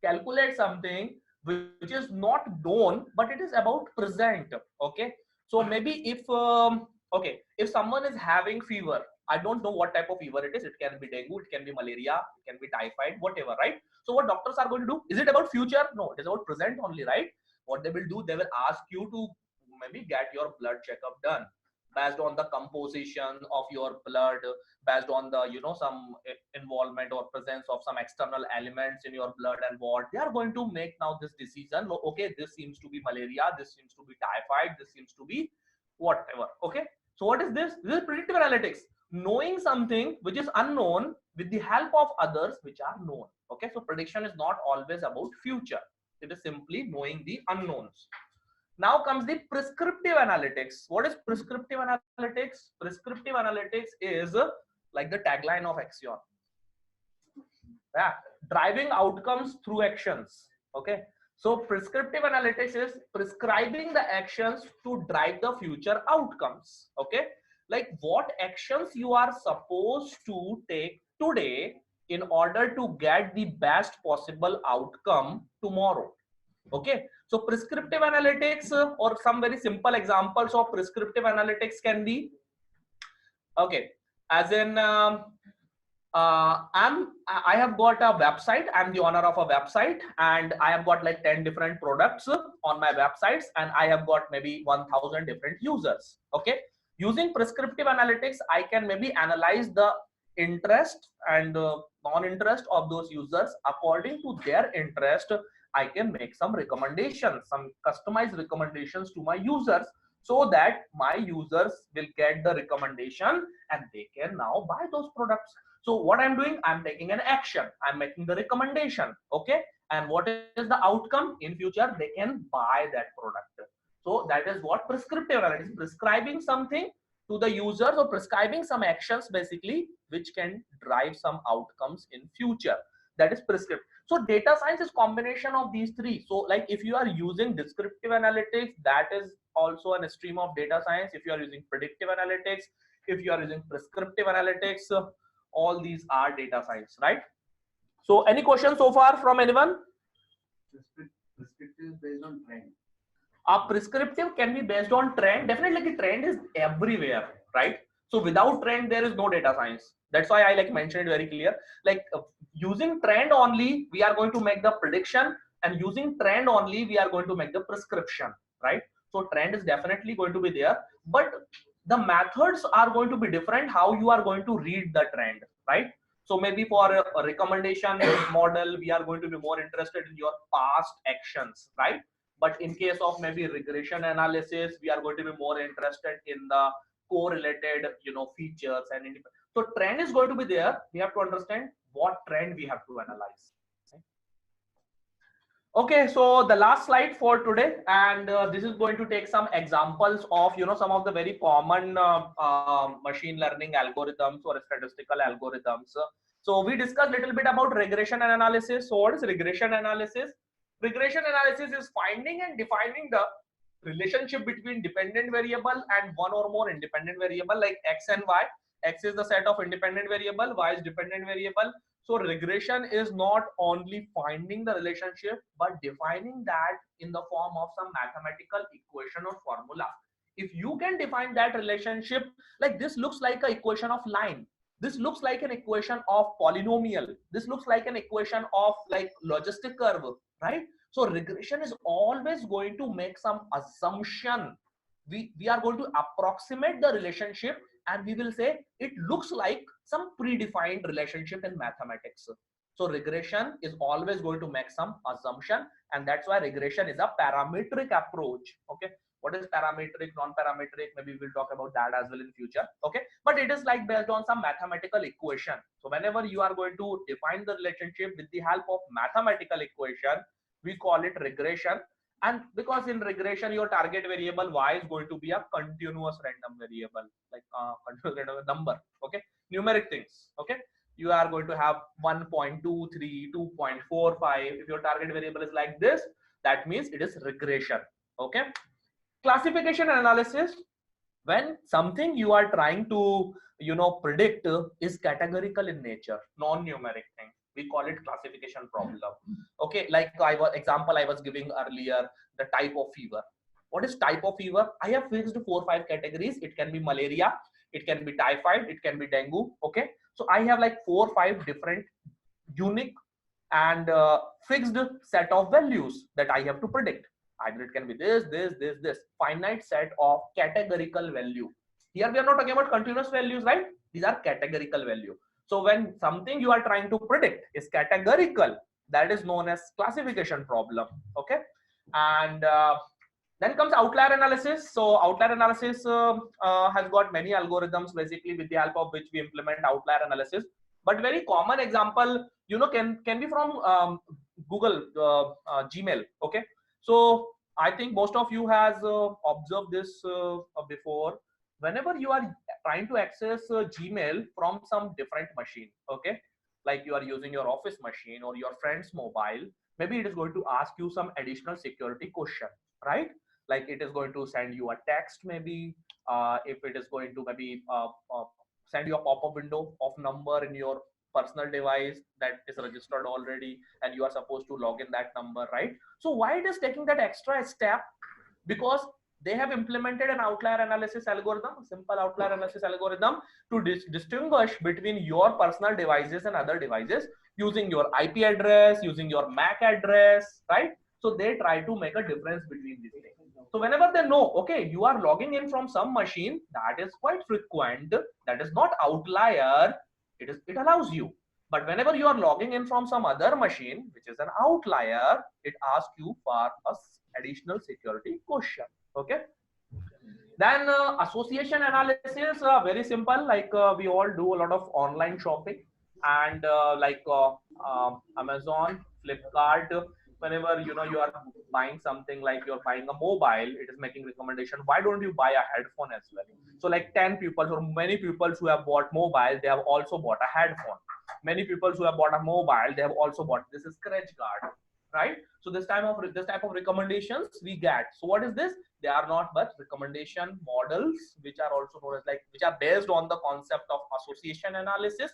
Speaker 1: calculate something which is not known, but it is about present. Okay, so maybe if if someone is having fever, I don't know what type of fever it is. It can be dengue, it can be malaria, it can be typhoid, whatever, right? So what doctors are going to do, is it about future? No, it is about present only, right? What they will do, they will ask you to maybe get your blood checkup done based on the composition of your blood, based on the some involvement or presence of some external elements in your blood, and what they are going to make now this decision. Okay, this seems to be malaria, this seems to be typhoid, this seems to be whatever. Okay, so what is this? This is predictive analytics, knowing something which is unknown with the help of others which are known. Okay, so prediction is not always about future, it is simply knowing the unknowns. Now comes the prescriptive analytics. What is prescriptive analytics? Prescriptive analytics is like the tagline of Axion. Yeah, driving outcomes through actions. Okay, so prescriptive analytics is prescribing the actions to drive the future outcomes. Okay, like what actions you are supposed to take today in order to get the best possible outcome tomorrow. Okay, so prescriptive analytics or some very simple examples of prescriptive analytics can be, okay, as in I have got a website. I'm the owner of a website, and I have got like 10 different products on my websites, and I have got maybe 1,000 different users. Okay, using prescriptive analytics, I can maybe analyze the interest and non-interest of those users. According to their interest, I can make some recommendations, some customized recommendations to my users, so that my users will get the recommendation and they can now buy those products. So what I'm doing, I'm taking an action, I'm making the recommendation. Okay, and what is the outcome? In future, they can buy that product. So that is what prescriptive analytics, prescribing something to the users or prescribing some actions basically which can drive some outcomes in future. That is prescriptive. So data science is combination of these three. So like if you are using descriptive analytics, that is also a stream of data science. If you are using predictive analytics, if you are using prescriptive analytics, all these are data science, right? So any questions so far from anyone?
Speaker 6: Prescriptive is based on trend.
Speaker 1: Prescriptive can be based on trend. Definitely the trend is everywhere, right? So without trend, there is no data science. That's why I like mentioned it very clear. Like using trend only, we are going to make the prediction, and using trend only, we are going to make the prescription, right? So trend is definitely going to be there, but the methods are going to be different. How you are going to read the trend, right? So maybe for a recommendation model, we are going to be more interested in your past actions, right? But in case of maybe regression analysis, we are going to be more interested in the correlated, features and so trend is going to be there. We have to understand what trend we have to analyze. Okay, so the last slide for today, and this is going to take some examples of some of the very common machine learning algorithms or statistical algorithms. So we discussed a little bit about regression analysis. So what is regression analysis? Regression analysis is finding and defining the relationship between dependent variable and one or more independent variable like x and y. X is the set of independent variable, y is dependent variable. So regression is not only finding the relationship, but defining that in the form of some mathematical equation or formula. If you can define that relationship, like this looks like an equation of line. This looks like an equation of polynomial. This looks like an equation of like logistic curve, right? So regression is always going to make some assumption. We are going to approximate the relationship and we will say it looks like some predefined relationship in mathematics. So regression is always going to make some assumption, and that's why regression is a parametric approach. Okay, what is parametric, non-parametric? Maybe we'll talk about that as well in future. Okay, but it is like based on some mathematical equation. So whenever you are going to define the relationship with the help of mathematical equation, we call it regression. And because in regression your target variable y is going to be a continuous random variable, like continuous random number, okay, numeric things. Okay, you are going to have 1.23, 2.45. If your target variable is like this, that means it is regression. Okay, classification analysis, when something you are trying to predict is categorical in nature, non-numeric thing, we call it classification problem. Okay, like example I was giving earlier, the type of fever. What is type of fever? I have fixed 4 or 5 categories. It can be malaria, it can be typhoid, it can be dengue. Okay, so I have like 4 or 5 different unique and fixed set of values that I have to predict. Either it can be this, finite set of categorical value. Here we are not talking about continuous values, right? These are categorical value. So when something you are trying to predict is categorical, that is known as classification problem. Okay, and then comes outlier analysis. So outlier analysis has got many algorithms basically with the help of which we implement outlier analysis. But very common example, can be from Google Gmail. Okay, so I think most of you has observed this before. Whenever you are trying to access Gmail from some different machine, okay, like you are using your office machine or your friend's mobile, maybe it is going to ask you some additional security question, right? Like it is going to send you a text, maybe if it is going to maybe send you a pop-up window of number in your personal device that is registered already, and you are supposed to log in that number, right? So why it is taking that extra step? Because they have implemented an outlier analysis algorithm, simple outlier analysis algorithm, to distinguish between your personal devices and other devices using your IP address, using your MAC address, right? So they try to make a difference between these things. So whenever they know, okay, you are logging in from some machine that is quite frequent, that is not outlier, it allows you. But whenever you are logging in from some other machine, which is an outlier, it asks you for a additional security question. Okay, then association analysis, very simple, like we all do a lot of online shopping, and like Amazon, Flipkart, whenever you are buying something, like you're buying a mobile, it is making recommendation, why don't you buy a headphone as well? So like 10 people or many people who have bought mobile, they have also bought a headphone. Many people who have bought a mobile, they have also bought this scratch guard, right? So this type of recommendations we get. So what is this? They are not but recommendation models, which are also known as which are based on the concept of association analysis.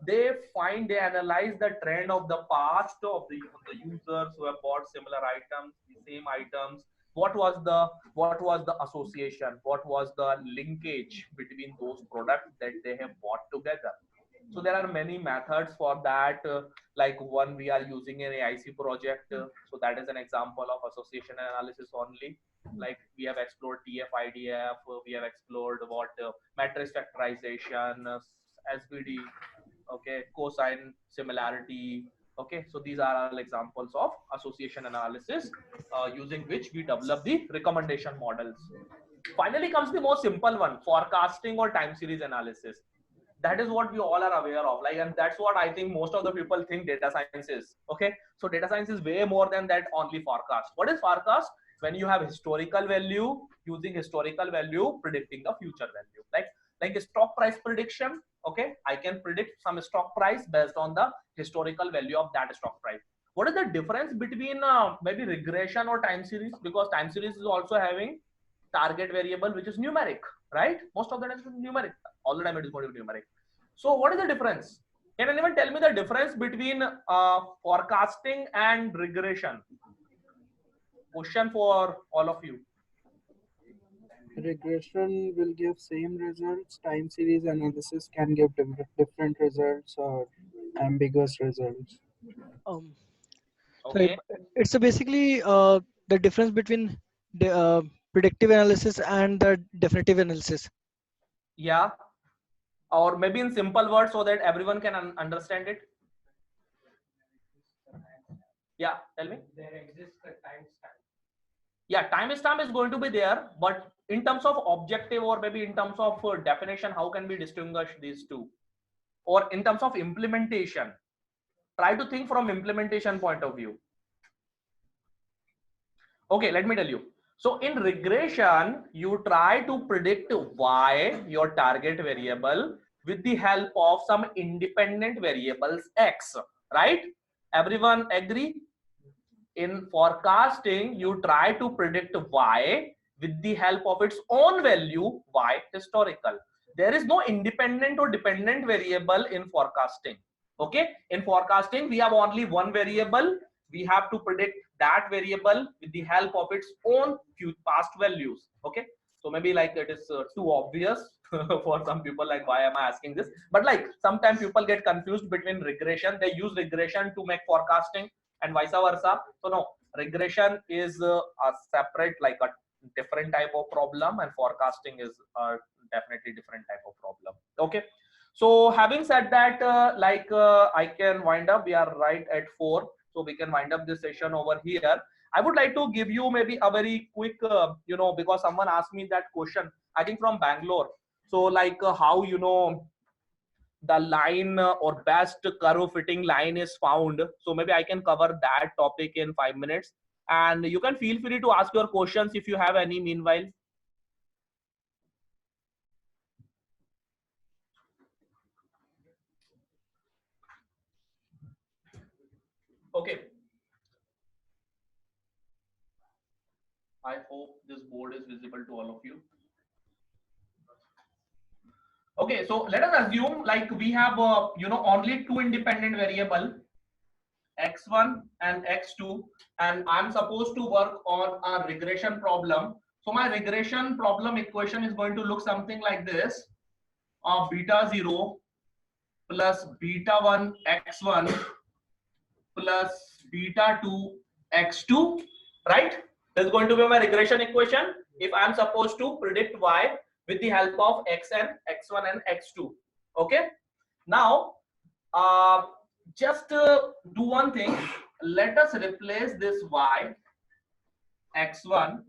Speaker 1: They analyze the trend of the past of the users who have bought similar items, the same items. What was the association? What was the linkage between those products that they have bought together? So there are many methods for that. Like one we are using in AIC project. So that is an example of association analysis only. Like we have explored TF-IDF, we have explored what matrix factorization, SVD, okay, cosine similarity. Okay, so these are all examples of association analysis using which we develop the recommendation models. Finally comes the most simple one, forecasting or time series analysis. That is what we all are aware of. Like, and that's what I think most of the people think data science is. Okay. So data science is way more than that only forecast. What is forecast? When you have historical value, using historical value, predicting the future value. Like a stock price prediction. Okay. I can predict some stock price based on the historical value of that stock price. What is the difference between maybe regression or time series? Because time series is also having target variable, which is numeric, right? Most of the time it's numeric. All the time it is going to be numeric. So what is the difference? Can anyone tell me the difference between forecasting and regression? Question for all of you.
Speaker 10: Regression will give same results. Time series analysis can give different results or ambiguous results.
Speaker 1: Okay.
Speaker 3: So it's basically the difference between the predictive analysis and the definitive analysis.
Speaker 1: Yeah. Or maybe in simple words so that everyone can understand it. Yeah, tell me.
Speaker 11: There exists a timestamp.
Speaker 1: Yeah, timestamp is going to be there, but in terms of objective or maybe in terms of definition, how can we distinguish these two? Or in terms of implementation, try to think from implementation point of view. Okay, let me tell you. So in regression, you try to predict y, your target variable, with the help of some independent variables x, right? Everyone agree? In forecasting, you try to predict y with the help of its own value, y historical. There is no independent or dependent variable in forecasting. Okay, in forecasting, we have only one variable. We have to predict that variable with the help of its own past values. Okay, so maybe like it is too obvious for some people, like why am I asking this? But like sometimes people get confused between regression. They use regression to make forecasting and vice versa. So no, regression is a separate, like a different type of problem, and forecasting is a definitely different type of problem. Okay. So having said that, I can wind up. We are right at 4, so we can wind up this session over here. I would like to give you maybe a very quick, because someone asked me that question, I think from Bangalore. So like how, the line or best curve fitting line is found. So maybe I can cover that topic in 5 minutes, and you can feel free to ask your questions if you have any meanwhile. Okay. I hope this board is visible to all of you. Okay, so let us assume like we have only two independent variable, x1 and x2, and I'm supposed to work on a regression problem. So my regression problem equation is going to look something like this: beta 0 plus beta 1 x1 plus beta 2 x2, right? This is going to be my regression equation if I'm supposed to predict y with the help of xn, x1 and x2. Okay, now just do one thing. Let us replace this y, x1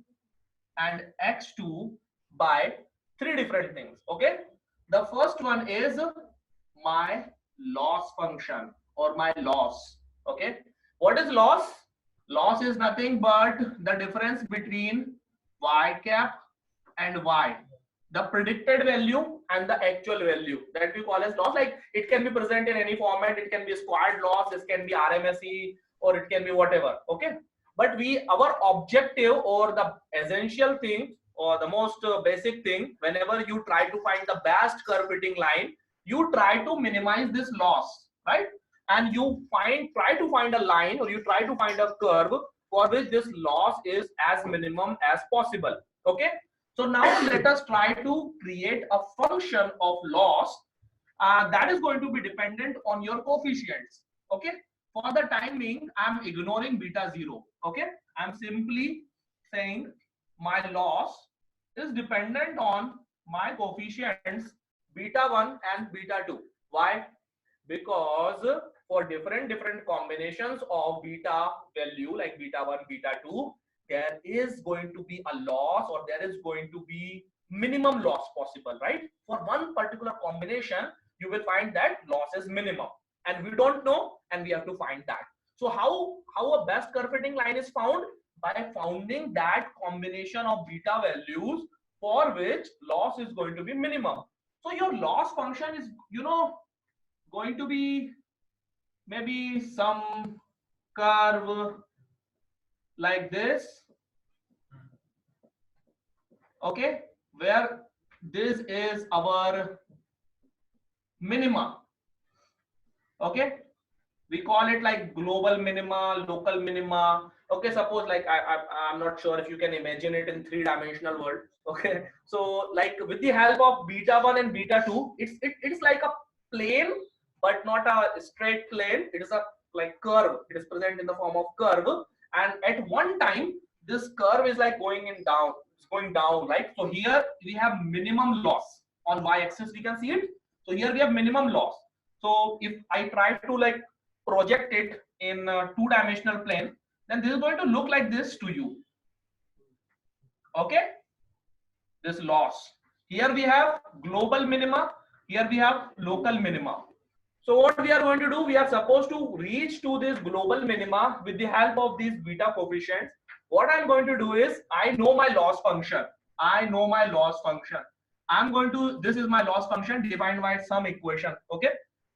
Speaker 1: and x2 by 3 different things. Okay, the first one is my loss function or my loss. Okay, what is loss? Loss is nothing but the difference between y cap and y, the predicted value and the actual value, that we call as loss. Like it can be present in any format. It can be squared loss, this can be RMSE, or it can be whatever. Okay, but our objective or the essential thing or the most basic thing, whenever you try to find the best curve fitting line, you try to minimize this loss, right? And you try to find a line, or you try to find a curve for which this loss is as minimum as possible. Okay, so now let us try to create a function of loss that is going to be dependent on your coefficients. Okay, for the time being, I'm ignoring beta 0. Okay, I'm simply saying my loss is dependent on my coefficients beta 1 and beta 2. Why? Because for different combinations of beta value, like beta 1, beta 2, there is going to be a loss, or there is going to be minimum loss possible, right? For one particular combination, you will find that loss is minimum, and we don't know, and we have to find that. So how a best curve fitting line is found? By finding that combination of beta values for which loss is going to be minimum. So your loss function is, you know, going to be maybe some curve like this, okay, where this is our minima, okay. We call it like global minima, local minima. Okay, suppose like I'm not sure if you can imagine it in 3-dimensional world. Okay, so like with the help of beta 1 and beta 2, it's like a plane, but not a straight plane. It is a like curve. It is present in the form of curve, and at one time this curve is like going in down. It's going down. Like so here we have minimum loss on y-axis. We can see it. So here we have minimum loss. So if I try to like project it in a 2-dimensional plane, then this is going to look like this to you. Okay, this loss. Here we have global minima, here we have local minima. So what we are going to do, we are supposed to reach to this global minima with the help of these beta coefficients. What I'm going to do is, I know my loss function. I'm going to, this is my loss function defined by some equation. Okay,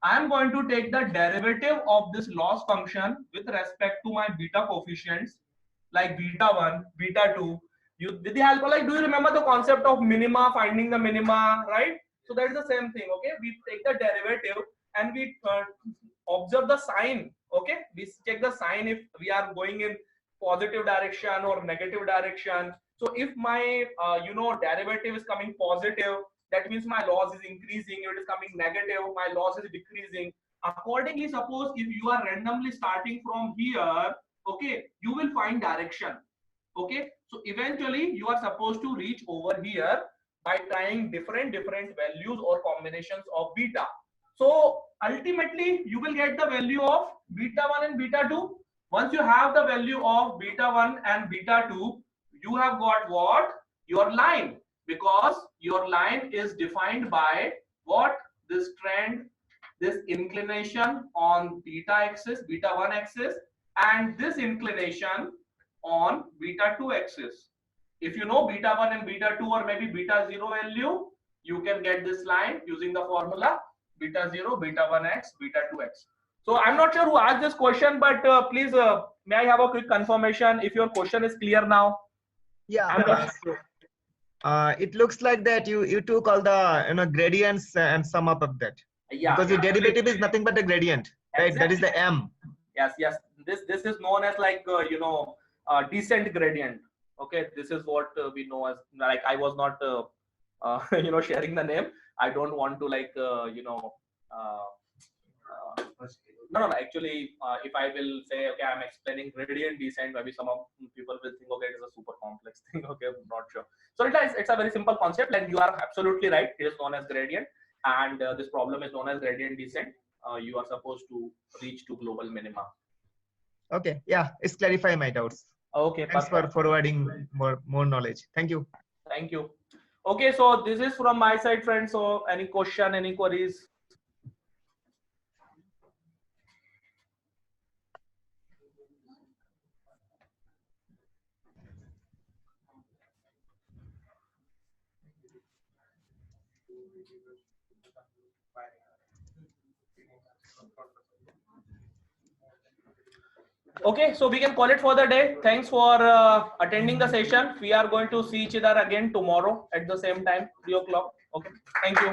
Speaker 1: I'm going to take the derivative of this loss function with respect to my beta coefficients, like beta 1, beta 2. You with the help of, like, do you remember the concept of minima, finding the minima, right? So that's the same thing. Okay, we take the derivative and we observe the sign. Okay, we check the sign if we are going in positive direction or negative direction. So if my derivative is coming positive, that means my loss is increasing. If it is coming negative, my loss is decreasing. Accordingly, suppose if you are randomly starting from here, okay, you will find direction. Okay, so eventually you are supposed to reach over here by trying different values or combinations of beta. So ultimately you will get the value of beta 1 and beta 2. Once you have the value of beta 1 and beta 2, you have got what? Your line, because your line is defined by what? This trend, this inclination on beta axis, beta 1 axis, and this inclination on beta 2 axis. If you know beta 1 and beta 2 or maybe beta 0 value, you can get this line using the formula beta 0, beta 1x, beta 2x. So I'm not sure who asked this question, but please may I have a quick confirmation if your question is clear now?
Speaker 9: Yeah. It looks like that you took all the gradients and sum up of that.
Speaker 1: Yeah.
Speaker 9: Because the derivative is nothing but a gradient, right?
Speaker 1: Exactly.
Speaker 9: That is the m.
Speaker 1: Yes. This is known as like descent gradient. Okay, this is what we know as, like, I was not sharing the name. I don't want to like no, actually if I will say, okay, I'm explaining gradient descent, maybe some of people will think, okay, it is a super complex thing. Okay, I'm not sure. So it's a very simple concept, and you are absolutely right. It is known as gradient, and this problem is known as gradient descent. You are supposed to reach to global minima.
Speaker 9: Okay, yeah, it's clarify my doubts.
Speaker 1: Okay,
Speaker 9: thanks
Speaker 1: perfect.
Speaker 9: for forwarding more knowledge. Thank you.
Speaker 1: Thank you. Okay, so this is from my side, friends. So any question, any queries? Okay, so we can call it for the day. Thanks for attending the session. We are going to see each other again tomorrow at the same time, 3 o'clock. Okay, thank you.